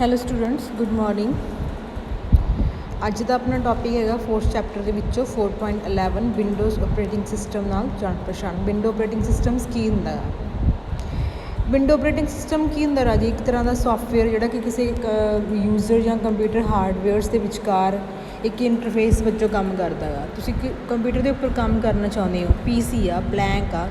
Hello students, good morning. ਅੱਜ ਦਾ ਆਪਣਾ topic ਹੈਗਾ 4th ਚੈਪਟਰ ਦੇ ਵਿੱਚੋਂ 4.11 ਵਿੰਡੋਜ਼ ਆਪਰੇਟਿੰਗ ਸਿਸਟਮ ਨਾਲ ਜਾਣ ਪਛਾਣ। ਵਿੰਡੋ ਆਪਰੇਟਿੰਗ ਸਿਸਟਮਸ ਕੀ ਹੁੰਦਾ ਹੈ? ਵਿੰਡੋ ਆਪਰੇਟਿੰਗ ਸਿਸਟਮ ਕੀ ਹੁੰਦਾ ਰਾਜੀ? ਇੱਕ ਤਰ੍ਹਾਂ ਦਾ ਸੋਫਟਵੇਅਰ ਜਿਹੜਾ ਕਿ ਕਿਸੇ ਯੂਜ਼ਰ ਜਾਂ ਕੰਪਿਊਟਰ ਹਾਰਡਵੇਅਰਸ ਦੇ ਵਿਚਕਾਰ ਇੱਕ ਇੰਟਰਫੇਸ ਵਜੋਂ ਕੰਮ ਕਰਦਾ ਗਾ। ਤੁਸੀਂ ਕੰਪਿਊਟਰ ਦੇ ਉੱਪਰ ਕੰਮ ਕਰਨਾ ਚਾਹੁੰਦੇ ਹੋ, PC ਆ, ਬਲੈਂਕ ਆ,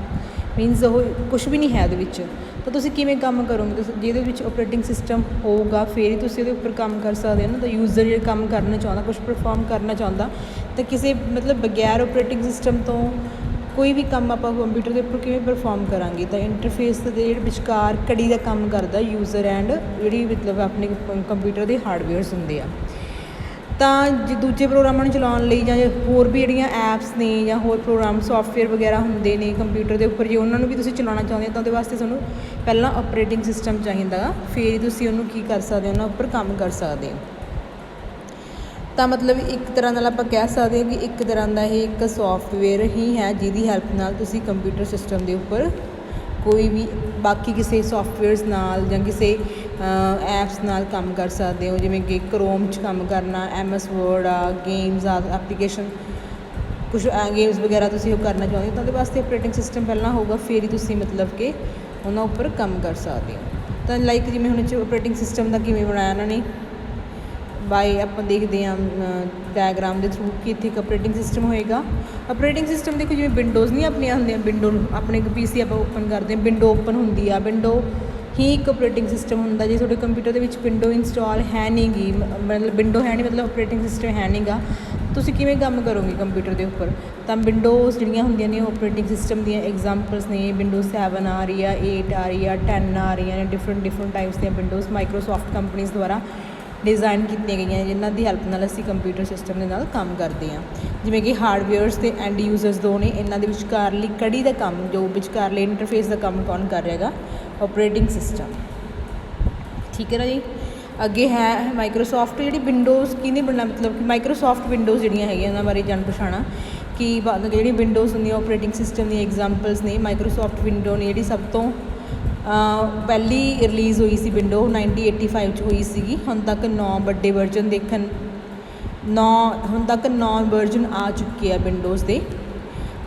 ਮੀਨਸ ਉਹ ਕੁਛ ਵੀ ਨਹੀਂ ਹੈ ਉਹਦੇ ਵਿੱਚ, ਤਾਂ ਤੁਸੀਂ ਕਿਵੇਂ ਕੰਮ ਕਰੋਗੇ? ਤੁਸੀਂ ਜਿਹਦੇ ਵਿੱਚ ਆਪਰੇਟਿੰਗ ਸਿਸਟਮ ਹੋਊਗਾ ਫਿਰ ਹੀ ਤੁਸੀਂ ਉਹਦੇ ਉੱਪਰ ਕੰਮ ਕਰ ਸਕਦੇ ਹੋ ਨਾ। ਤਾਂ ਯੂਜ਼ਰ ਜਿਹੜਾ ਕੰਮ ਕਰਨਾ ਚਾਹੁੰਦਾ, ਕੁਛ ਪਰਫੋਰਮ ਕਰਨਾ ਚਾਹੁੰਦਾ, ਤਾਂ ਕਿਸੇ ਬਗੈਰ ਆਪਰੇਟਿੰਗ ਸਿਸਟਮ ਤੋਂ ਕੋਈ ਵੀ ਕੰਮ ਆਪਾਂ ਕੰਪਿਊਟਰ ਦੇ ਉੱਪਰ ਕਿਵੇਂ ਪਰਫੋਰਮ ਕਰਾਂਗੇ? ਤਾਂ ਇੰਟਰਫੇਸ ਦੇ ਜਿਹੜੇ ਵਿਚਕਾਰ ਕੜੀ ਦਾ ਕੰਮ ਕਰਦਾ ਯੂਜ਼ਰ ਐਂਡ ਜਿਹੜੀ ਆਪਣੇ ਕੰਪਿਊਟਰ ਦੇ ਹਾਰਡਵੇਅਰਸ ਹੁੰਦੇ ਆ। ਤਾਂ ਜੇ ਦੂਜੇ ਪ੍ਰੋਗਰਾਮਾਂ ਨੂੰ ਚਲਾਉਣ ਲਈ ਜਾਂ ਹੋਰ ਵੀ ਜਿਹੜੀਆਂ ਐਪਸ ਨੇ ਜਾਂ ਹੋਰ ਪ੍ਰੋਗਰਾਮ ਸੋਫਟਵੇਅਰ ਵਗੈਰਾ ਹੁੰਦੇ ਨੇ ਕੰਪਿਊਟਰ ਦੇ ਉੱਪਰ, ਜੇ ਉਹਨਾਂ ਨੂੰ ਵੀ ਤੁਸੀਂ ਚਲਾਉਣਾ ਚਾਹੁੰਦੇ ਹੋ ਤਾਂ ਉਹਦੇ ਵਾਸਤੇ ਤੁਹਾਨੂੰ ਪਹਿਲਾਂ ਆਪਰੇਟਿੰਗ ਸਿਸਟਮ ਚਾਹੀਦਾ ਗਾ, ਫਿਰ ਹੀ ਤੁਸੀਂ ਉਹਨੂੰ ਕੀ ਕਰ ਸਕਦੇ ਹੋ, ਉਹਨਾਂ ਉੱਪਰ ਕੰਮ ਕਰ ਸਕਦੇ ਹੋ। ਤਾਂ ਇੱਕ ਤਰ੍ਹਾਂ ਨਾਲ ਆਪਾਂ ਕਹਿ ਸਕਦੇ ਹਾਂ ਕਿ ਇੱਕ ਤਰ੍ਹਾਂ ਦਾ ਇਹ ਇੱਕ ਸੋਫਟਵੇਅਰ ਹੀ ਹੈ ਜਿਹਦੀ ਹੈਲਪ ਨਾਲ ਤੁਸੀਂ ਕੰਪਿਊਟਰ ਸਿਸਟਮ ਦੇ ਉੱਪਰ ਕੋਈ ਵੀ ਬਾਕੀ ਕਿਸੇ ਸੋਫਟਵੇਅਰਸ ਨਾਲ ਜਾਂ ਕਿਸੇ ਐਪਸ ਨਾਲ ਕੰਮ ਕਰ ਸਕਦੇ ਹੋ। ਜਿਵੇਂ ਕਿ ਕਰੋਮ 'ਚ ਕੰਮ ਕਰਨਾ, MS ਵਰਡ ਆ, ਗੇਮਸ ਆ, ਐਪਲੀਕੇਸ਼ਨ, ਕੁਛ ਗੇਮਸ ਵਗੈਰਾ ਤੁਸੀਂ ਉਹ ਕਰਨਾ ਚਾਹੁੰਦੇ ਹੋ ਤਾਂ ਉਹਦੇ ਵਾਸਤੇ ਆਪਰੇਟਿੰਗ ਸਿਸਟਮ ਪਹਿਲਾਂ ਹੋਊਗਾ, ਫਿਰ ਹੀ ਤੁਸੀਂ ਕਿ ਉਹਨਾਂ ਉੱਪਰ ਕੰਮ ਕਰ ਸਕਦੇ ਹੋ। ਤਾਂ ਜਿਵੇਂ ਹੁਣ ਆਪਰੇਟਿੰਗ ਸਿਸਟਮ ਦਾ ਕਿਵੇਂ ਬਣਾਇਆ ਉਹਨਾਂ ਨੇ, ਬਾਏ ਆਪਾਂ ਦੇਖਦੇ ਹਾਂ ਡਾਇਗਰਾਮ ਦੇ ਥਰੂ ਕਿ ਇੱਥੇ ਇੱਕ ਆਪਰੇਟਿੰਗ ਸਿਸਟਮ ਹੋਏਗਾ। ਆਪਰੇਟਿੰਗ ਸਿਸਟਮ ਦੇਖੋ, ਜਿਵੇਂ ਵਿੰਡੋਜ਼ ਨਹੀਂ ਆਪਣੀਆਂ ਹੁੰਦੀਆਂ, ਵਿੰਡੋ ਆਪਣੇ PC ਆਪਾਂ ਓਪਨ ਕਰਦੇ ਹਾਂ, ਵਿੰਡੋ ਓਪਨ ਹੁੰਦੀ ਆ, ਵਿੰਡੋ ਹੀ ਇੱਕ ਆਪਰੇਟਿੰਗ ਸਿਸਟਮ ਹੁੰਦਾ। ਜੇ ਤੁਹਾਡੇ ਕੰਪਿਊਟਰ ਦੇ ਵਿੱਚ ਵਿੰਡੋ ਇੰਸਟਾਲ ਹੈ ਨਹੀਂ ਗੀ, ਵਿੰਡੋ ਹੈ ਨਹੀਂ, ਆਪਰੇਟਿੰਗ ਸਿਸਟਮ ਹੈ ਨਹੀਂ ਗਾ, ਤੁਸੀਂ ਕਿਵੇਂ ਕੰਮ ਕਰੋਗੇ ਕੰਪਿਊਟਰ ਦੇ ਉੱਪਰ? ਤਾਂ ਵਿੰਡੋਜ਼ ਜਿਹੜੀਆਂ ਹੁੰਦੀਆਂ ਨੇ ਉਹ ਆਪਰੇਟਿੰਗ ਸਿਸਟਮ ਦੀਆਂ ਐਗਜ਼ਾਮਪਲਸ ਨੇ। ਵਿੰਡੋਜ਼ 7 ਆ ਰਹੀ ਆ, 8 ਆ ਰਹੀ ਆ, 10 ਆ ਰਹੀਆਂ ਨੇ, ਡਿਫਰੈਂਟ ਟਾਈਪਸ ਦੀਆਂ ਵਿੰਡੋਜ਼ ਮਾਈਕਰੋਸੋਫਟ ਕੰਪਨੀਜ਼ ਦੁਆਰਾ ਡਿਜ਼ਾਈਨ ਕੀਤੀਆਂ ਗਈਆਂ, ਜਿਨ੍ਹਾਂ ਦੀ ਹੈਲਪ ਨਾਲ ਅਸੀਂ ਕੰਪਿਊਟਰ ਸਿਸਟਮ ਦੇ ਨਾਲ ਕੰਮ ਕਰਦੇ ਹਾਂ। ਜਿਵੇਂ ਕਿ ਹਾਰਡਵੇਅਰਸ ਅਤੇ ਐਂਡ ਯੂਜ਼ਰਸ ਦੋ ਨੇ, ਇਹਨਾਂ ਦੇ ਵਿਚਕਾਰਲੀ ਕੜੀ ਦਾ ਕੰਮ, ਜੋ ਵਿਚਕਾਰਲੇ ਇੰਟਰਫੇਸ ਦਾ ਕੰਮ ਕੌਣ ਕਰ ਰਿਹਾ ਹੈਗਾ? Operating system. ਠੀਕ ਹੈ ਨਾ ਜੀ। ਅੱਗੇ ਹੈ ਮਾਈਕਰੋਸੋਫਟ। ਜਿਹੜੀ ਵਿੰਡੋਜ਼ ਕਿਹਨੇ ਬਣਨਾ, ਮਾਈਕਰੋਸੋਫਟ ਵਿੰਡੋਜ਼ ਜਿਹੜੀਆਂ ਹੈਗੀਆਂ ਉਹਨਾਂ ਬਾਰੇ ਜਾਣ ਪਛਾਣਾ ਕਿ ਜਿਹੜੀ ਵਿੰਡੋਜ਼ ਹੁੰਦੀਆਂ ਆਪਰੇਟਿੰਗ ਸਿਸਟਮ ਦੀਆਂ ਐਗਜ਼ਾਮਪਲਸ ਨੇ। ਮਾਈਕਰੋਸੋਫਟ ਵਿੰਡੋ ਨੇ ਜਿਹੜੀ ਸਭ ਤੋਂ ਪਹਿਲੀ ਰਿਲੀਜ਼ ਹੋਈ ਸੀ, ਵਿੰਡੋ 1985 'ਚ ਹੋਈ ਸੀਗੀ। ਹੁਣ ਤੱਕ 9 ਵੱਡੇ ਵਰਜਨ ਹੁਣ ਤੱਕ 9 ਵਰਜਨ ਆ ਚੁੱਕੇ ਆ ਵਿੰਡੋਜ਼ ਦੇ।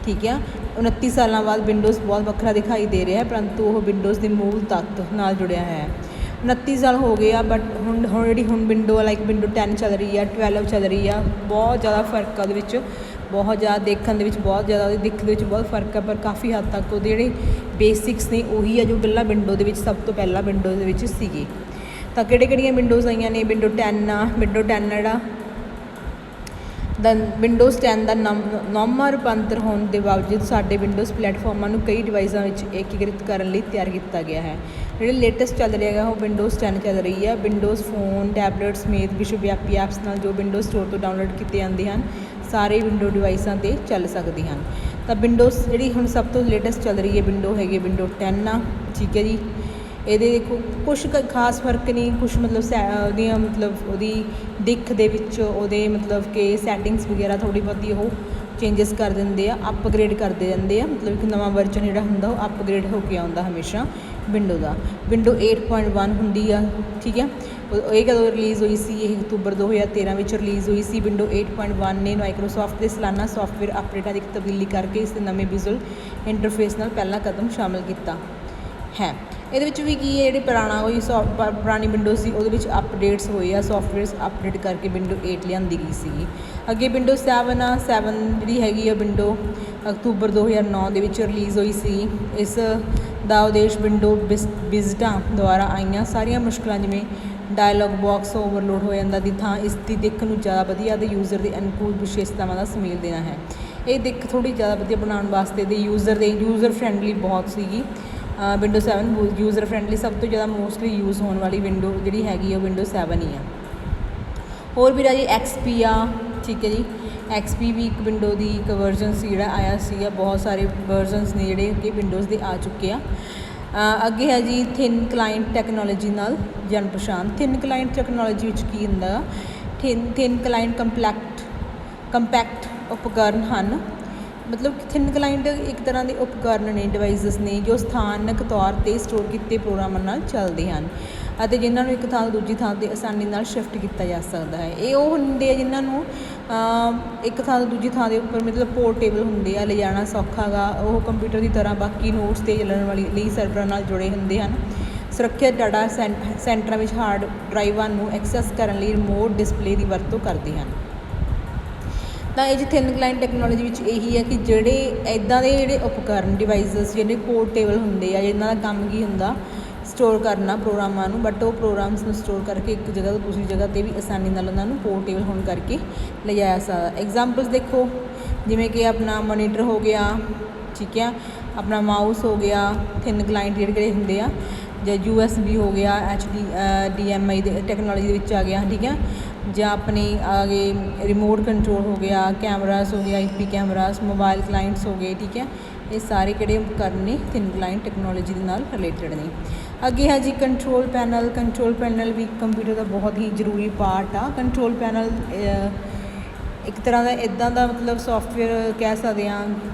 ਠੀਕ ਆ, 29 ਸਾਲਾਂ ਬਾਅਦ ਵਿੰਡੋਜ਼ ਬਹੁਤ ਵੱਖਰਾ ਦਿਖਾਈ ਦੇ ਰਿਹਾ, ਪਰੰਤੂ ਉਹ ਵਿੰਡੋਜ਼ ਦੇ ਮੂਲ ਤੱਤ ਨਾਲ ਜੁੜਿਆ ਹੈ। 29 ਸਾਲ ਹੋ ਗਏ ਆ, ਬਟ ਹੁਣ ਜਿਹੜੀ ਵਿੰਡੋ ਆ, ਵਿੰਡੋ 10 ਚੱਲ ਰਹੀ ਆ, 12 ਚੱਲ ਰਹੀ ਆ, ਬਹੁਤ ਜ਼ਿਆਦਾ ਫਰਕ ਆ ਉਹਦੇ ਵਿੱਚ, ਬਹੁਤ ਜ਼ਿਆਦਾ ਦੇਖਣ ਦੇ ਵਿੱਚ, ਬਹੁਤ ਜ਼ਿਆਦਾ ਉਹਦੀ ਦਿੱਖ ਦੇ ਵਿੱਚ ਬਹੁਤ ਫਰਕ ਆ। ਪਰ ਕਾਫੀ ਹੱਦ ਤੱਕ ਉਹਦੇ ਜਿਹੜੇ ਬੇਸਿਕਸ ਨੇ ਉਹੀ ਆ ਜੋ ਪਹਿਲਾਂ ਵਿੰਡੋ ਦੇ ਵਿੱਚ ਸਭ ਤੋਂ ਪਹਿਲਾਂ ਵਿੰਡੋ ਦੇ ਵਿੱਚ ਸੀਗੇ। ਤਾਂ ਕਿਹੜੀਆਂ ਵਿੰਡੋਜ਼ ਆਈਆਂ ਨੇ? ਵਿੰਡੋ 10 ਆ। ਵਿੰਡੋ 10 ਜਿਹੜਾ ਵਿੰਡੋਜ਼ 10 ਦਾ ਨੌਵਾਂ ਰੂਪਾਂਤਰ ਹੋਣ ਦੇ ਬਾਵਜੂਦ ਸਾਡੇ ਵਿੰਡੋਜ਼ ਪਲੇਟਫਾਰਮਾਂ ਨੂੰ ਕਈ ਡਿਵਾਈਸਾਂ ਵਿੱਚ ਏਕੀਕ੍ਰਿਤ ਕਰਨ ਲਈ ਤਿਆਰ ਕੀਤਾ ਗਿਆ ਹੈ। ਜਿਹੜੇ ਲੇਟੈਸਟ ਚੱਲ ਰਿਹਾ ਹੈਗਾ ਉਹ ਵਿੰਡੋਜ਼ 10 ਚੱਲ ਰਹੀ ਹੈ। ਵਿੰਡੋਜ਼ ਫੋਨ, ਟੈਬਲੇਟ ਸਮੇਤ ਵਿਸ਼ਵ ਵਿਆਪੀ ਐਪਸ ਨਾਲ ਜੋ ਵਿੰਡੋਜ਼ ਸਟੋਰ ਤੋਂ ਡਾਊਨਲੋਡ ਕੀਤੇ ਜਾਂਦੇ ਹਨ ਸਾਰੇ ਵਿੰਡੋ ਡਿਵਾਈਸਾਂ 'ਤੇ ਚੱਲ ਸਕਦੇ ਹਨ। ਤਾਂ ਵਿੰਡੋਜ਼ ਜਿਹੜੀ ਹੁਣ ਸਭ ਤੋਂ ਲੇਟੈਸਟ ਚੱਲ ਰਹੀ ਹੈ ਵਿੰਡੋ ਹੈਗੀ ਵਿੰਡੋ 10 ਆ। ਠੀਕ ਹੈ ਜੀ। ਇਹਦੇ ਦੇਖੋ ਕੁਛ ਖਾਸ ਫਰਕ ਨਹੀਂ, ਕੁਛ ਉਹਦੀਆਂ ਉਹਦੀ ਦਿੱਖ ਦੇ ਵਿੱਚ, ਉਹਦੇ ਕਿ ਸੈਟਿੰਗਸ ਵਗੈਰਾ ਥੋੜ੍ਹੀ ਬਹੁਤੀ ਉਹ ਚੇਂਜਸ ਕਰ ਦਿੰਦੇ ਆ, ਅਪਗ੍ਰੇਡ ਕਰਦੇ ਜਾਂਦੇ ਆ। ਇੱਕ ਨਵਾਂ ਵਰਜਨ ਜਿਹੜਾ ਹੁੰਦਾ ਉਹ ਅਪਗ੍ਰੇਡ ਹੋ ਕੇ ਆਉਂਦਾ ਹਮੇਸ਼ਾ ਵਿੰਡੋ ਦਾ। ਵਿੰਡੋ 8.1 ਹੁੰਦੀ ਆ। ਠੀਕ ਹੈ। ਇਹ ਕਦੋਂ ਰਿਲੀਜ਼ ਹੋਈ ਸੀ? ਇਹ ਅਕਤੂਬਰ 2013 ਵਿੱਚ ਰਿਲੀਜ਼ ਹੋਈ ਸੀ। ਵਿੰਡੋ 8.1 ਨੇ ਮਾਈਕਰੋਸੋਫਟ ਦੇ ਸਾਲਾਨਾ ਸੋਫਟਵੇਅਰ ਅਪਡੇਟਾਂ ਦੀ ਤਬਦੀਲੀ ਕਰਕੇ ਇਸ ਦੇ ਨਵੇਂ ਵਿਜ਼ੂਅਲ ਇੰਟਰਫੇਸ ਨਾਲ ਪਹਿਲਾ ਕਦਮ ਸ਼ਾਮਿਲ ਕੀਤਾ ਹੈ। ਇਹਦੇ ਵਿੱਚ ਵੀ ਕੀ ਹੈ, ਜਿਹੜੀ ਪੁਰਾਣੀ ਵਿੰਡੋ ਸੀ ਉਹਦੇ ਵਿੱਚ ਅਪਡੇਟਸ ਹੋਏ ਆ, ਸੋਫਟਵੇਅਰਸ ਅਪਡੇਟ ਕਰਕੇ ਵਿੰਡੋ 8 ਲਿਆਂਦੀ ਗਈ ਸੀਗੀ। ਅੱਗੇ ਵਿੰਡੋ 7 ਆ। 7 ਜਿਹੜੀ ਹੈਗੀ ਆ ਵਿੰਡੋ ਅਕਤੂਬਰ 2009 ਦੇ ਵਿੱਚ ਰਿਲੀਜ਼ ਹੋਈ ਸੀ। ਇਸ ਦਾ ਉਦੇਸ਼ ਵਿੰਡੋ ਵਿਜ਼ਟਾਂ ਦੁਆਰਾ ਆਈਆਂ ਸਾਰੀਆਂ ਮੁਸ਼ਕਲਾਂ, ਜਿਵੇਂ ਡਾਇਲੋਗ ਬਾਕਸ ਓਵਰਲੋਡ ਹੋ ਜਾਂਦਾ ਦੀ ਥਾਂ ਇਸ ਦੀ ਦਿੱਖ ਨੂੰ ਜ਼ਿਆਦਾ ਵਧੀਆ ਅਤੇ ਯੂਜ਼ਰ ਦੇ ਅਨੁਕੂਲ ਵਿਸ਼ੇਸ਼ਤਾਵਾਂ ਦਾ ਸੁਮੇਲ ਦੇਣਾ ਹੈ। ਇਹ ਦਿੱਖ ਥੋੜ੍ਹੀ ਜ਼ਿਆਦਾ ਵਧੀਆ ਬਣਾਉਣ ਵਾਸਤੇ ਅਤੇ ਯੂਜ਼ਰ ਫਰੈਂਡਲੀ ਬਹੁਤ ਸੀਗੀ। ਵਿੰਡੋ 7 ਯੂਜ਼ਰ ਫਰੈਂਡਲੀ, ਸਭ ਤੋਂ ਜ਼ਿਆਦਾ ਮੋਸਟਲੀ ਯੂਜ਼ ਹੋਣ ਵਾਲੀ ਵਿੰਡੋ ਜਿਹੜੀ ਹੈਗੀ ਆ ਵਿੰਡੋ 7 ਹੀ ਆ। ਹੋਰ ਵੀ ਰਾਜੀ XP ਆ। ਠੀਕ ਹੈ ਜੀ। XP ਵੀ ਇੱਕ ਵਿੰਡੋ ਦੀ ਇੱਕ ਵਰਜ਼ਨ ਸੀ ਜਿਹੜਾ ਆਇਆ ਸੀਗਾ। ਬਹੁਤ ਸਾਰੇ ਵਰਜ਼ਨਸ ਨੇ ਜਿਹੜੇ ਕਿ ਵਿੰਡੋਜ਼ ਦੇ ਆ ਚੁੱਕੇ ਆ। ਅੱਗੇ ਹੈ ਜੀ ਥਿਨ ਕਲਾਇੰਟ ਟੈਕਨੋਲੋਜੀ ਨਾਲ ਜਾਣ ਪਛਾਣ। ਥਿਨ ਕਲਾਇੰਟ ਟੈਕਨੋਲੋਜੀ ਵਿੱਚ ਕੀ ਹੁੰਦਾ? ਥਿਨ ਕਲਾਇੰਟ ਕੰਪੈਕਟ ਉਪਕਰਨ ਹਨ। ਥਿਨ ਕਲਾਇੰਟ ਇੱਕ ਤਰ੍ਹਾਂ ਦੇ ਉਪਕਰਨ ਨੇ, ਡਿਵਾਈਸਿਸ ਨੇ ਜੋ ਸਥਾਨਕ ਤੌਰ 'ਤੇ ਸਟੋਰ ਕੀਤੇ ਪ੍ਰੋਗਰਾਮਾਂ ਨਾਲ ਚੱਲਦੇ ਹਨ। ਅਤੇ ਜਿਨ੍ਹਾਂ ਨੂੰ ਇੱਕ ਥਾਂ ਤੋਂ ਦੂਜੀ ਥਾਂ 'ਤੇ ਆਸਾਨੀ ਨਾਲ ਸ਼ਿਫਟ ਕੀਤਾ ਜਾ ਸਕਦਾ ਹੈ। ਇਹ ਉਹ ਹੁੰਦੇ ਆ ਜਿਨ੍ਹਾਂ ਨੂੰ ਇੱਕ ਥਾਂ ਤੋਂ ਦੂਜੀ ਥਾਂ ਦੇ ਉੱਪਰ ਮਤਲਬ ਪੋਰਟੇਬਲ ਹੁੰਦੇ ਆ, ਲਿਜਾਣਾ ਸੌਖਾ ਗਾ। ਉਹ ਕੰਪਿਊਟਰ ਦੀ ਤਰ੍ਹਾਂ ਬਾਕੀ ਨੋਟਸ 'ਤੇ ਚੱਲਣ ਵਾਲੀ ਲਈ ਸਰਵਰਾਂ ਨਾਲ ਜੁੜੇ ਹੁੰਦੇ ਹਨ। ਸੁਰੱਖਿਅਤ ਡਾਟਾ ਸੈਂਟਰਾਂ ਵਿੱਚ ਹਾਰਡ ਡਰਾਈਵਾਂ ਨੂੰ ਐਕਸੈਸ ਕਰਨ ਲਈ ਰਿਮੋਟ ਡਿਸਪਲੇ ਦੀ ਵਰਤੋਂ ਕਰਦੇ ਹਨ। ਤਾਂ ਇਹ 'ਚ ਥਿਨ ਕਲਾਇੰਟ ਟੈਕਨੋਲੋਜੀ ਵਿੱਚ ਇਹੀ ਹੈ ਕਿ ਜਿਹੜੇ ਇੱਦਾਂ ਦੇ ਜਿਹੜੇ ਉਪਕਰਨ ਡਿਵਾਈਸਿਸ ਜਿਹੜੇ ਪੋਰਟੇਬਲ ਹੁੰਦੇ ਆ, ਜਿਨ੍ਹਾਂ ਦਾ ਕੰਮ ਕੀ ਹੁੰਦਾ ਸਟੋਰ ਕਰਨਾ ਪ੍ਰੋਗਰਾਮਾਂ ਨੂੰ, ਬਟ ਉਹ ਪ੍ਰੋਗਰਾਮਸ ਨੂੰ ਸਟੋਰ ਕਰਕੇ ਇੱਕ ਜਗ੍ਹਾ ਤੋਂ ਦੂਸਰੀ ਜਗ੍ਹਾ 'ਤੇ ਵੀ ਆਸਾਨੀ ਨਾਲ ਉਹਨਾਂ ਨੂੰ ਪੋਰਟੇਬਲ ਹੋਣ ਕਰਕੇ ਲਿਜਾਇਆ ਸਕਦਾ। ਐਗਜ਼ਾਮਪਲਸ ਦੇਖੋ, ਜਿਵੇਂ ਕਿ ਆਪਣਾ ਮੋਨੀਟਰ ਹੋ ਗਿਆ, ਠੀਕ ਆ, ਆਪਣਾ ਮਾਊਸ ਹੋ ਗਿਆ, ਥਿਨ ਕਲਾਇੰਟ ਜਿਹੜੇ ਹੁੰਦੇ ਆ, ਜਾਂ USB ਹੋ ਗਿਆ, HDMI ਦੇ ਟੈਕਨੋਲੋਜੀ ਦੇ ਵਿੱਚ ਆ ਗਿਆ, ਠੀਕ ਆ, ਜਾਂ ਆਪਣੇ ਆ ਗਏ ਰਿਮੋਟ ਕੰਟਰੋਲ ਹੋ ਗਿਆ, ਕੈਮਰਾਸ ਹੋ ਗਿਆ, IP ਕੈਮਰਾਸ, ਮੋਬਾਈਲ ਕਲਾਇੰਟਸ ਹੋ ਗਏ, ਠੀਕ ਹੈ। ਇਹ ਸਾਰੇ ਕਿਹੜੇ ਉਪਕਰਨ ਨੇ ਥਿਨ ਕਲਾਇੰਟ ਟੈਕਨੋਲੋਜੀ ਦੇ ਨਾਲ ਰਿਲੇਟਡ ਨੇ। ਅੱਗੇ ਹੈ ਜੀ ਕੰਟਰੋਲ ਪੈਨਲ। ਕੰਟਰੋਲ ਪੈਨਲ ਵੀ ਕੰਪਿਊਟਰ ਦਾ ਬਹੁਤ ਹੀ ਜ਼ਰੂਰੀ ਪਾਰਟ ਆ। ਕੰਟਰੋਲ ਪੈਨਲ ਇੱਕ ਤਰ੍ਹਾਂ ਦਾ ਇੱਦਾਂ ਦਾ ਮਤਲਬ ਸੋਫਟਵੇਅਰ ਕਹਿ ਸਕਦੇ ਹਾਂ,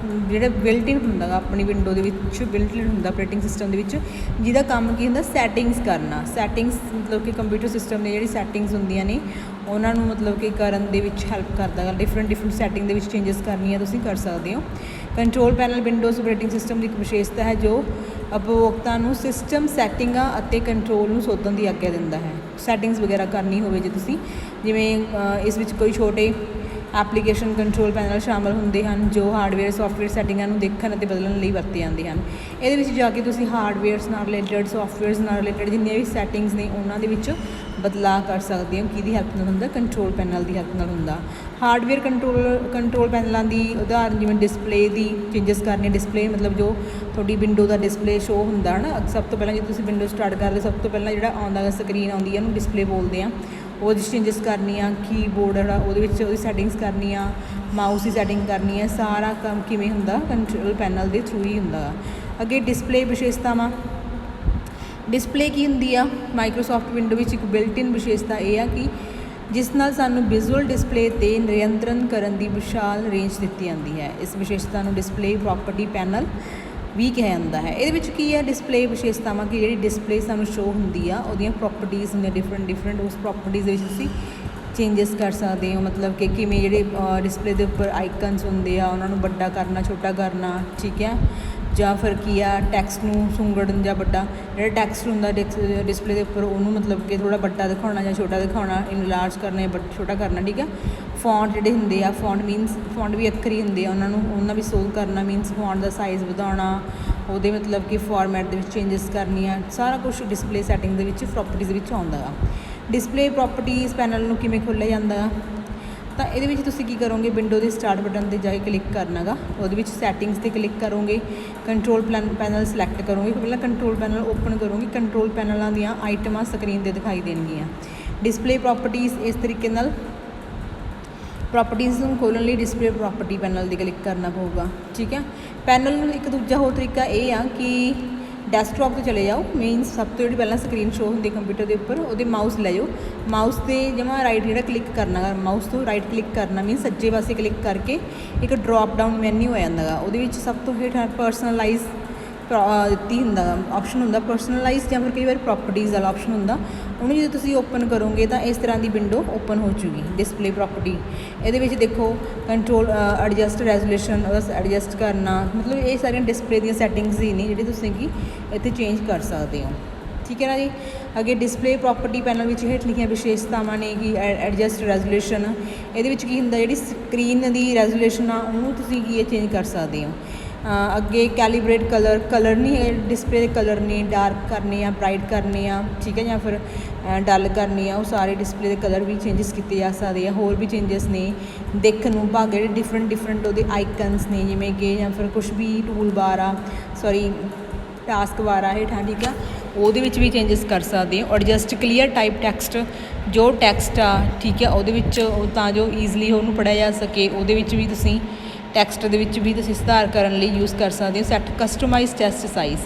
ਜਿਹੜਾ ਬਿਲਟ ਇਨ ਹੁੰਦਾ ਗਾ ਆਪਣੀ ਵਿੰਡੋ ਦੇ ਵਿੱਚ, ਬਿਲਟ ਇਨ ਹੁੰਦਾ ਆਪਰੇਟਿੰਗ ਸਿਸਟਮ ਦੇ ਵਿੱਚ, ਜਿਹਦਾ ਕੰਮ ਕੀ ਹੁੰਦਾ ਸੈਟਿੰਗਸ ਕਰਨਾ। ਸੈਟਿੰਗਸ ਮਤਲਬ ਕਿ ਕੰਪਿਊਟਰ ਸਿਸਟਮ ਨੇ ਜਿਹੜੀ ਸੈਟਿੰਗਸ ਹੁੰਦੀਆਂ ਨੇ ਉਹਨਾਂ ਨੂੰ ਮਤਲਬ ਕਿ ਕਰਨ ਦੇ ਵਿੱਚ ਹੈਲਪ ਕਰਦਾ ਗਾ। ਡਿਫਰੈਂਟ ਸੈਟਿੰਗ ਦੇ ਵਿੱਚ ਚੇਂਜਸ ਕਰਨੀਆਂ ਤੁਸੀਂ ਕਰ ਸਕਦੇ ਹੋ। Control panel windows operating system ਦੀ ਇੱਕ ਵਿਸ਼ੇਸ਼ਤਾ ਹੈ ਜੋ ਉਪਭੋਗਤਾ ਨੂੰ ਸਿਸਟਮ ਸੈਟਿੰਗਾਂ ਅਤੇ ਕੰਟਰੋਲ ਨੂੰ ਸੋਧਣ ਦੀ ਆਗਿਆ ਦਿੰਦਾ ਹੈ। ਸੈਟਿੰਗਸ ਵਗੈਰਾ ਕਰਨੀ ਹੋਵੇ ਜੇ ਤੁਸੀਂ, ਜਿਵੇਂ ਇਸ ਵਿੱਚ ਕੋਈ ਛੋਟੇ ਐਪਲੀਕੇਸ਼ਨ ਕੰਟਰੋਲ ਪੈਨਲ ਸ਼ਾਮਲ ਹੁੰਦੇ ਹਨ ਜੋ ਹਾਰਡਵੇਅਰ ਸੌਫਟਵੇਅਰ ਸੈਟਿੰਗਾਂ ਨੂੰ ਦੇਖਣ ਅਤੇ ਬਦਲਣ ਲਈ ਵਰਤੇ ਜਾਂਦੇ ਹਨ। ਇਹਦੇ ਵਿੱਚ ਜਾ ਕੇ ਤੁਸੀਂ ਹਾਰਡਵੇਅਰਸ ਨਾਲ ਰਿਲੇਟਡ, ਸੌਫਟਵੇਅਰਸ ਨਾਲ ਰਿਲੇਟਡ ਜਿੰਨੀਆਂ ਵੀ ਸੈਟਿੰਗਸ ਨੇ ਉਹਨਾਂ ਦੇ ਵਿੱਚ ਬਦਲਾਅ ਕਰ ਸਕਦੇ ਹੋ। ਕਿਹਦੀ ਹੈਲਪ ਨਾਲ ਹੁੰਦਾ? ਕੰਟਰੋਲ ਪੈਨਲ ਦੀ ਹੈਲਪ ਨਾਲ ਹੁੰਦਾ। ਹਾਰਡਵੇਅਰ ਕੰਟਰੋਲ ਪੈਨਲਾਂ ਦੀ ਉਦਾਹਰਨ ਜਿਵੇਂ ਡਿਸਪਲੇ ਦੀ ਚੇਂਜਸ ਕਰਨੀ। ਡਿਸਪਲੇ ਮਤਲਬ ਜੋ ਤੁਹਾਡੀ ਵਿੰਡੋ ਦਾ ਡਿਸਪਲੇ ਸ਼ੋ ਹੁੰਦਾ ਹੈ ਨਾ, ਸਭ ਤੋਂ ਪਹਿਲਾਂ ਜੇ ਤੁਸੀਂ ਵਿੰਡੋ ਸਟਾਰਟ ਕਰਦੇ ਸਭ ਤੋਂ ਪਹਿਲਾਂ ਜਿਹੜਾ ਆਉਂਦਾ ਸਕਰੀਨ ਆਉਂਦੀ ਹੈ ਉਹਨੂੰ ਡਿਸਪਲੇ ਬੋਲਦੇ ਆ। ਉਹਦੇ 'ਚ ਚੇਂਜਸ ਕਰਨੀ ਆ, ਕੀਬੋਰਡ ਜਿਹੜਾ ਉਹਦੇ ਵਿੱਚ ਉਹਦੀ ਸੈਟਿੰਗਸ ਕਰਨੀ ਆ, ਮਾਊਸ ਦੀ ਸੈਟਿੰਗ ਕਰਨੀ ਹੈ, ਸਾਰਾ ਕੰਮ ਕਿਵੇਂ ਹੁੰਦਾ? ਕੰਟਰੋਲ ਪੈਨਲ ਦੇ ਥਰੂ ਹੀ ਹੁੰਦਾ ਗਾ। ਅੱਗੇ ਡਿਸਪਲੇ ਵਿਸ਼ੇਸ਼ਤਾਵਾਂ। ਡਿਸਪਲੇ ਕੀ ਹੁੰਦੀ ਆ? ਮਾਈਕਰੋਸਾਫਟ ਵਿੰਡੋ ਵਿੱਚ ਇੱਕ ਬਿਲਟ ਇਨ ਵਿਸ਼ੇਸ਼ਤਾ ਇਹ ਆ ਕਿ ਜਿਸ ਨਾਲ ਸਾਨੂੰ ਵਿਜ਼ੂਅਲ ਡਿਸਪਲੇ 'ਤੇ ਨਿਯੰਤਰਣ ਕਰਨ ਦੀ ਵਿਸ਼ਾਲ ਰੇਂਜ ਦਿੱਤੀ ਜਾਂਦੀ ਹੈ। ਇਸ ਵਿਸ਼ੇਸ਼ਤਾ ਨੂੰ ਡਿਸਪਲੇ ਪ੍ਰੋਪਰਟੀ ਪੈਨਲ ਵੀ ਕਿਹਾ ਜਾਂਦਾ ਹੈ। ਇਹਦੇ ਵਿੱਚ ਕੀ ਹੈ? ਡਿਸਪਲੇ ਵਿਸ਼ੇਸ਼ਤਾਵਾਂ ਕਿ ਜਿਹੜੀ ਡਿਸਪਲੇ ਸਾਨੂੰ ਸ਼ੋ ਹੁੰਦੀ ਆ ਉਹਦੀਆਂ ਪ੍ਰੋਪਰਟੀਜ਼ ਹੁੰਦੀਆਂ ਡਿਫਰੈਂਟ ਉਸ ਪ੍ਰੋਪਰਟੀਜ਼ ਦੇ ਵਿੱਚ ਤੁਸੀਂ ਚੇਂਜਸ ਕਰ ਸਕਦੇ ਹੋ। ਮਤਲਬ ਕਿ ਕਿਵੇਂ ਜਿਹੜੇ ਡਿਸਪਲੇ ਦੇ ਉੱਪਰ ਆਈਕਨਸ ਹੁੰਦੇ ਆ ਉਹਨਾਂ ਨੂੰ ਵੱਡਾ ਕਰਨਾ, ਛੋਟਾ ਕਰਨਾ, ਠੀਕ ਹੈ, ਜਾਂ ਫਿਰ ਕੀ ਆ ਟੈਕਸਟ ਨੂੰ ਸੁੰਗੜਨ ਜਾਂ ਵੱਡਾ, ਜਿਹੜਾ ਟੈਕਸਟ ਹੁੰਦਾ ਡਿਸਪਲੇ ਦੇ ਉੱਪਰ ਉਹਨੂੰ ਮਤਲਬ ਕਿ ਥੋੜ੍ਹਾ ਵੱਡਾ ਦਿਖਾਉਣਾ ਜਾਂ ਛੋਟਾ ਦਿਖਾਉਣਾ, ਇਨਲਾਰਜ ਕਰਨਾ ਜਾਂ ਛੋਟਾ ਕਰਨਾ, ਠੀਕ ਹੈ। ਫੌਂਟ ਜਿਹੜੇ ਹੁੰਦੇ ਆ, ਫੌਂਟ ਵੀ ਅੱਖਰ ਹੀ ਹੁੰਦੇ ਆ, ਉਹਨਾਂ ਵੀ ਸੋਧ ਕਰਨਾ ਮੀਨਸ ਫੌਂਟ ਦਾ ਸਾਈਜ਼ ਵਧਾਉਣਾ, ਉਹਦੇ ਮਤਲਬ ਕਿ ਫਾਰਮੈਟ ਦੇ ਵਿੱਚ ਚੇਂਜਸ ਕਰਨੀਆਂ, ਸਾਰਾ ਕੁਛ ਡਿਸਪਲੇ ਸੈਟਿੰਗ ਦੇ ਵਿੱਚ ਪ੍ਰੋਪਰਟੀਜ਼ ਦੇ ਵਿੱਚ ਆਉਂਦਾ ਗਾ। ਡਿਸਪਲੇ ਪ੍ਰੋਪਰਟੀਜ਼ ਪੈਨਲ ਨੂੰ ਕਿਵੇਂ ਖੋਲ੍ਹਿਆ ਜਾਂਦਾ ਗਾ? ਤਾਂ ਇਹਦੇ ਵਿੱਚ ਤੁਸੀਂ ਕੀ ਕਰੋਗੇ? ਵਿੰਡੋ ਦੇ ਸਟਾਰਟ ਬਟਨ 'ਤੇ ਜਾ ਕੇ ਕਲਿੱਕ ਕਰਨਾ ਗਾ। ਉਹਦੇ ਵਿੱਚ ਸੈਟਿੰਗਸ 'ਤੇ ਕਲਿੱਕ ਕਰੋਗੇ, ਕੰਟਰੋਲ ਪੈਨਲ ਸਿਲੈਕਟ ਕਰੋਗੇ। ਪਹਿਲਾਂ ਕੰਟਰੋਲ ਪੈਨਲ ਓਪਨ ਕਰੋਗੇ, ਕੰਟਰੋਲ ਪੈਨਲਾਂ ਦੀਆਂ ਆਈਟਮਾਂ ਸਕਰੀਨ 'ਤੇ ਦਿਖਾਈ ਦੇਣਗੀਆਂ। ਡਿਸਪਲੇ ਪ੍ਰੋਪਰਟੀਜ਼ ਇਸ ਤਰੀਕੇ ਨਾਲ, ਪ੍ਰੋਪਰਟੀਜ਼ ਨੂੰ ਖੋਲ੍ਹਣ ਲਈ ਡਿਸਪਲੇ ਪ੍ਰੋਪਰਟੀ ਪੈਨਲ 'ਤੇ ਕਲਿੱਕ ਕਰਨਾ ਪਊਗਾ, ਠੀਕ ਹੈ। ਪੈਨਲ ਨੂੰ ਇੱਕ ਦੂਜਾ ਹੋਰ ਤਰੀਕਾ ਇਹ ਆ ਕਿ ਡੈਸਕਟਾਪ 'ਤੇ ਚਲੇ ਜਾਓ, ਮੀਨਸ ਸਭ ਤੋਂ ਜਿਹੜੀ ਪਹਿਲਾਂ ਸਕਰੀਨ ਸ਼ੋ ਹੁੰਦੀ ਕੰਪਿਊਟਰ ਦੇ ਉੱਪਰ ਉਹਦੇ ਮਾਊਸ ਲੈ ਜਾਓ, ਮਾਊਸ 'ਤੇ ਜਮਾਂ ਰਾਈਟ ਜਿਹੜਾ ਕਲਿੱਕ ਕਰਨਾ ਗਾ, ਮਾਊਸ ਤੋਂ ਰਾਈਟ ਕਲਿੱਕ ਕਰਨਾ ਮੀਨਸ ਸੱਜੇ ਪਾਸੇ ਕਲਿੱਕ ਕਰਕੇ ਇੱਕ ਡਰੋਪ ਡਾਊਨ ਮੈਨਿਊ ਆ ਜਾਂਦਾ ਗਾ। ਉਹਦੇ ਵਿੱਚ ਸਭ ਤੋਂ ਹੇਠਾਂ ਪਰਸਨਲਾਈਜ਼ ਦਿੱਤੀ ਹੁੰਦਾ ਆਪਸ਼ਨ ਹੁੰਦਾ, ਪਰਸਨਲਾਈਜ਼ ਜਾਂ ਫਿਰ ਕਈ ਵਾਰ ਪ੍ਰੋਪਰਟੀਜ਼ ਵਾਲਾ ਆਪਸ਼ਨ ਹੁੰਦਾ। ਉਹਨੂੰ ਜਦੋਂ ਤੁਸੀਂ ਓਪਨ ਕਰੋਗੇ ਤਾਂ ਇਸ ਤਰ੍ਹਾਂ ਦੀ ਵਿੰਡੋ ਓਪਨ ਹੋ ਚੁੱਕੀ ਡਿਸਪਲੇ ਪ੍ਰੋਪਰਟੀ। ਇਹਦੇ ਵਿੱਚ ਦੇਖੋ ਕੰਟਰੋਲ ਐਡਜਸਟ ਰੈਜ਼ੋਲੂਸ਼ਨ, ਉਹਦਾ ਐਡਜਸਟ ਕਰਨਾ, ਮਤਲਬ ਇਹ ਸਾਰੀਆਂ ਡਿਸਪਲੇ ਦੀਆਂ ਸੈਟਿੰਗਸ ਹੀ ਨੇ ਜਿਹੜੇ ਤੁਸੀਂ ਕਿ ਇੱਥੇ ਚੇਂਜ ਕਰ ਸਕਦੇ ਹੋ, ਠੀਕ ਹੈ ਨਾ ਜੀ। ਅੱਗੇ ਡਿਸਪਲੇ ਪ੍ਰੋਪਰਟੀ ਪੈਨਲ ਵਿੱਚ ਹੇਠ ਲਿਖੀਆਂ ਵਿਸ਼ੇਸ਼ਤਾਵਾਂ ਨੇ ਕਿ ਐਡਜਸਟ ਰੈਜ਼ੋਲੂਸ਼ਨ। ਇਹਦੇ ਵਿੱਚ ਕੀ ਹੁੰਦਾ? ਜਿਹੜੀ ਸਕਰੀਨ ਦੀ ਰੈਜ਼ੋਲੂਸ਼ਨ ਆ ਉਹਨੂੰ ਤੁਸੀਂ ਕੀ ਚੇਂਜ ਕਰ ਸਕਦੇ ਹੋ। ਅੱਗੇ ਕੈਲੀਬਰੇਟ ਕਲਰ ਨਹੀਂ ਹੈ ਡਿਸਪਲੇ ਦੇ ਕਲਰ ਨੇ, ਡਾਰਕ ਕਰਨੇ ਆ, ਬਰਾਈਟ ਕਰਨੇ ਆ, ਠੀਕ ਹੈ, ਜਾਂ ਫਿਰ ਡਲ ਕਰਨੇ ਆ, ਉਹ ਸਾਰੇ ਡਿਸਪਲੇ ਦੇ ਕਲਰ ਵੀ ਚੇਂਜਸ ਕੀਤੇ ਜਾ ਸਕਦੇ ਆ। ਹੋਰ ਵੀ ਚੇਂਜਸ ਨੇ ਦੇਖਣ ਨੂੰ ਭਾਗ ਜਿਹੜੇ ਡਿਫਰੈਂਟ ਉਹਦੇ ਆਈਕਨਸ ਨੇ, ਜਿਵੇਂ ਕਿ ਜਾਂ ਫਿਰ ਕੁਛ ਵੀ ਟੂਲ ਬਾਰ ਆ, ਟਾਸਕ ਬਾਰ ਆ ਹੇਠਾਂ, ਠੀਕ ਆ, ਉਹਦੇ ਵਿੱਚ ਵੀ ਚੇਂਜਸ ਕਰ ਸਕਦੇ ਹੋ। ਐਡਜਸਟ ਕਲੀਅਰ ਟਾਈਪ ਟੈਕਸਟ, ਜੋ ਟੈਕਸਟ ਆ, ਠੀਕ ਹੈ, ਉਹਦੇ ਵਿੱਚ ਤਾਂ ਜੋ ਈਜ਼ਲੀ ਉਹਨੂੰ ਪੜ੍ਹਿਆ ਜਾ ਸਕੇ, ਉਹਦੇ ਵਿੱਚ ਵੀ ਤੁਸੀਂ ਟੈਕਸਟ ਦੇ ਵਿੱਚ ਵੀ ਤੁਸੀਂ ਸੁਧਾਰ ਕਰਨ ਲਈ ਯੂਜ਼ ਕਰ ਸਕਦੇ ਹੋ। Set customize text size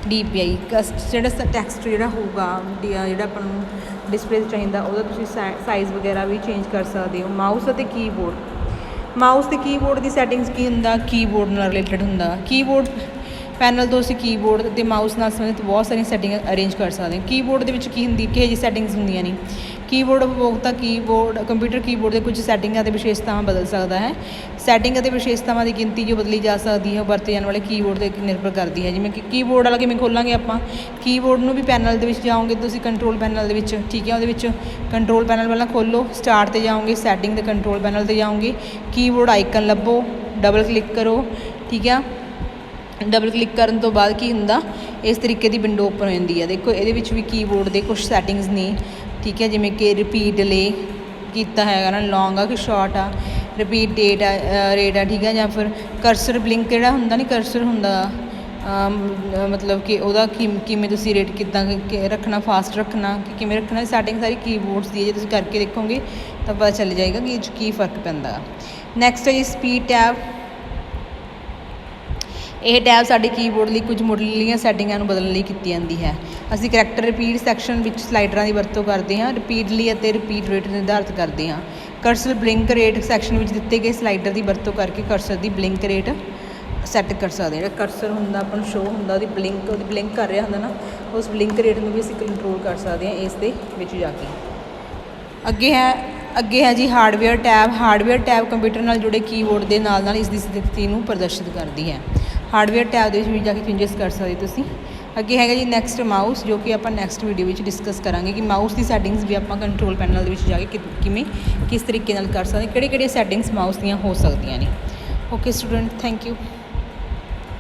DPI, ਜਿਹੜਾ ਟੈਕਸਟ ਜਿਹੜਾ ਹੋਊਗਾ ਜਿਹੜਾ ਆਪਾਂ ਨੂੰ ਡਿਸਪਲੇ 'ਤੇ ਚਾਹੀਦਾ ਉਹਦਾ ਤੁਸੀਂ ਸਾਈਜ਼ ਵਗੈਰਾ ਵੀ ਚੇਂਜ ਕਰ ਸਕਦੇ ਹੋ। ਮਾਊਸ ਅਤੇ ਕੀਬੋਰਡ। ਮਾਊਸ ਅਤੇ ਕੀਬੋਰਡ ਦੀ ਸੈਟਿੰਗਸ ਕੀ ਹੁੰਦਾ? ਕੀਬੋਰਡ ਨਾਲ ਰਿਲੇਟਡ ਹੁੰਦਾ। ਪੈਨਲ ਤੋਂ ਅਸੀਂ ਕੀਬੋਰਡ ਅਤੇ ਮਾਊਸ ਨਾਲ ਸੰਬੰਧਿਤ ਬਹੁਤ ਸਾਰੀਆਂ ਸੈਟਿੰਗਾਂ ਅਰੇਂਜ ਕਰ ਸਕਦੇ ਹਾਂ। ਕੀਬੋਰਡ ਦੇ ਵਿੱਚ ਕੀ ਹੁੰਦੀ, ਕਿਹੋ ਜਿਹੀ ਸੈਟਿੰਗਸ ਹੁੰਦੀਆਂ ਨੇ। ਕੀਬੋਰਡ ਉਪਭੋਗਤਾ ਕੀਬੋਰਡ ਕੰਪਿਊਟਰ ਕੀਬੋਰਡ ਦੇ ਕੁਝ ਸੈਟਿੰਗਾਂ ਅਤੇ ਵਿਸ਼ੇਸ਼ਤਾਵਾਂ ਬਦਲ ਸਕਦਾ ਹੈ। ਸੈਟਿੰਗ ਅਤੇ ਵਿਸ਼ੇਸ਼ਤਾਵਾਂ ਦੀ ਗਿਣਤੀ ਜੋ ਬਦਲੀ ਜਾ ਸਕਦੀ ਹੈ ਉਹ ਵਰਤੇ ਜਾਣ ਵਾਲੇ ਕੀਬੋਰਡ 'ਤੇ ਨਿਰਭਰ ਕਰਦੀ ਹੈ। ਜਿਵੇਂ ਕਿ ਕੀਬੋਰਡ ਵਾਲਾ ਕਿਵੇਂ ਖੋਲਾਂਗੇ ਆਪਾਂ, ਕੀਬੋਰਡ ਨੂੰ ਵੀ ਪੈਨਲ ਦੇ ਵਿੱਚ ਜਾਓਗੇ ਤੁਸੀਂ ਕੰਟਰੋਲ ਪੈਨਲ ਦੇ ਵਿੱਚ, ਠੀਕ ਹੈ। ਉਹਦੇ ਵਿੱਚ ਕੰਟਰੋਲ ਪੈਨਲ ਪਹਿਲਾਂ ਖੋਲ੍ਹੋ, ਸਟਾਰਟ 'ਤੇ ਜਾਓਗੇ, ਸੈਟਿੰਗ ਦੇ ਕੰਟਰੋਲ ਪੈਨਲ 'ਤੇ ਜਾਓਗੇ, ਕੀਬੋਰਡ ਆਈਕਨ ਲੱਭੋ, ਡਬਲ ਕਲਿੱਕ ਕਰੋ, ਠੀਕ ਆ। ਡਬਲ ਕਲਿੱਕ ਕਰਨ ਤੋਂ ਬਾਅਦ ਕੀ ਹੁੰਦਾ, ਇਸ ਤਰੀਕੇ ਦੀ ਵਿੰਡੋ ਓਪਨ ਹੋ ਜਾਂਦੀ ਹੈ। ਦੇਖੋ ਇਹਦੇ ਵਿੱਚ ਵੀ ਕੀਬੋਰਡ ਦੇ ਕੁਝ ਸੈਟਿੰਗਸ ਨੇ, ਠੀਕ ਹੈ, ਜਿਵੇਂ ਕਿ ਰਿਪੀਟ ਡਿਲੇ ਕੀਤਾ ਹੈਗਾ ਨਾ, ਲੌਂਗ ਆ ਕਿ ਸ਼ਾਰਟ ਆ, ਰਿਪੀਟ ਰੇਟ ਆ, ਠੀਕ ਆ, ਜਾਂ ਫਿਰ ਕਰਸਰ ਬਲਿੰਕ ਜਿਹੜਾ ਹੁੰਦਾ ਨਹੀਂ, ਕਰਸਰ ਹੁੰਦਾ ਮਤਲਬ ਕਿ ਉਹਦਾ ਕਿਵੇਂ ਤੁਸੀਂ ਰੇਟ ਕਿੱਦਾਂ ਰੱਖਣਾ, ਫਾਸਟ ਰੱਖਣਾ ਕਿ ਕਿਵੇਂ ਰੱਖਣਾ, ਸੈਟਿੰਗ ਸਾਰੀ ਕੀਬੋਰਡਸ ਦੀ ਹੈ। ਜੇ ਤੁਸੀਂ ਕਰਕੇ ਦੇਖੋਗੇ ਤਾਂ ਪਤਾ ਚੱਲ ਜਾਏਗਾ ਕਿ ਇਹ 'ਚ ਕੀ ਫਰਕ ਪੈਂਦਾ। ਨੈਕਸਟ ਹੈ ਜੀ ਸਪੀਡ ਟੈਬ। ਇਹ ਟੈਬ ਸਾਡੇ ਕੀਬੋਰਡ ਲਈ ਕੁਝ ਮੁੱਢਲੀਆਂ ਸੈਟਿੰਗਾਂ ਨੂੰ ਬਦਲਣ ਲਈ ਕੀਤੀ ਜਾਂਦੀ ਹੈ। ਅਸੀਂ ਕਰੈਕਟਰ ਰਿਪੀਟ ਸੈਕਸ਼ਨ ਵਿੱਚ ਸਲਾਈਡਰਾਂ ਦੀ ਵਰਤੋਂ ਕਰਦੇ ਹਾਂ, ਰਿਪੀਟਲੀ ਅਤੇ ਰਿਪੀਟ ਰੇਟ ਨਿਰਧਾਰਿਤ ਕਰਦੇ ਹਾਂ। ਕਰਸਰ ਬਲਿੰਕ ਰੇਟ ਸੈਕਸ਼ਨ ਵਿੱਚ ਦਿੱਤੇ ਗਏ ਸਲਾਈਡਰ ਦੀ ਵਰਤੋਂ ਕਰਕੇ ਕਰਸਰ ਦੀ ਬਲਿੰਕ ਰੇਟ ਸੈੱਟ ਕਰ ਸਕਦੇ ਹਾਂ। ਜਿਹੜਾ ਕਰਸਰ ਹੁੰਦਾ ਆਪਾਂ ਨੂੰ ਸ਼ੋ ਹੁੰਦਾ, ਉਹਦੀ ਬਲਿੰਕ ਕਰ ਰਿਹਾ ਹੁੰਦਾ ਨਾ, ਉਸ ਬਲਿੰਕ ਰੇਟ ਨੂੰ ਵੀ ਅਸੀਂ ਕੰਟਰੋਲ ਕਰ ਸਕਦੇ ਹਾਂ ਇਸ ਦੇ ਵਿੱਚ ਜਾ ਕੇ। ਅੱਗੇ ਹੈ ਜੀ hardware tab. Hardware tab computer ਨਾਲ ਜੁੜੇ ਕੀਬੋਰਡ ਦੇ ਨਾਲ ਨਾਲ ਇਸ ਦੀ ਸਥਿਤੀ ਨੂੰ ਪ੍ਰਦਰਸ਼ਿਤ ਕਰਦੀ ਹੈ। ਹਾਰਡਵੇਅਰ ਟੈਬ ਦੇ ਵਿੱਚ ਵੀ ਜਾ ਕੇ ਚੇਂਜਸ ਕਰ ਸਕਦੇ ਤੁਸੀਂ। ਅੱਗੇ ਹੈਗਾ ਜੀ ਨੈਕਸਟ ਮਾਊਸ, ਜੋ ਕਿ ਆਪਾਂ ਨੈਕਸਟ ਵੀਡੀਓ ਵਿੱਚ ਡਿਸਕਸ ਕਰਾਂਗੇ ਕਿ ਮਾਊਸ ਦੀ ਸੈਟਿੰਗਸ ਵੀ ਆਪਾਂ ਕੰਟਰੋਲ ਪੈਨਲ ਦੇ ਵਿੱਚ ਜਾ ਕੇ ਕਿਸ ਤਰੀਕੇ ਨਾਲ ਕਰ ਸਕਦੇ, ਕਿਹੜੇ ਸੈਟਿੰਗਸ ਮਾਊਸ ਦੀਆਂ ਹੋ ਸਕਦੀਆਂ ਨੇ। Okay student, thank you.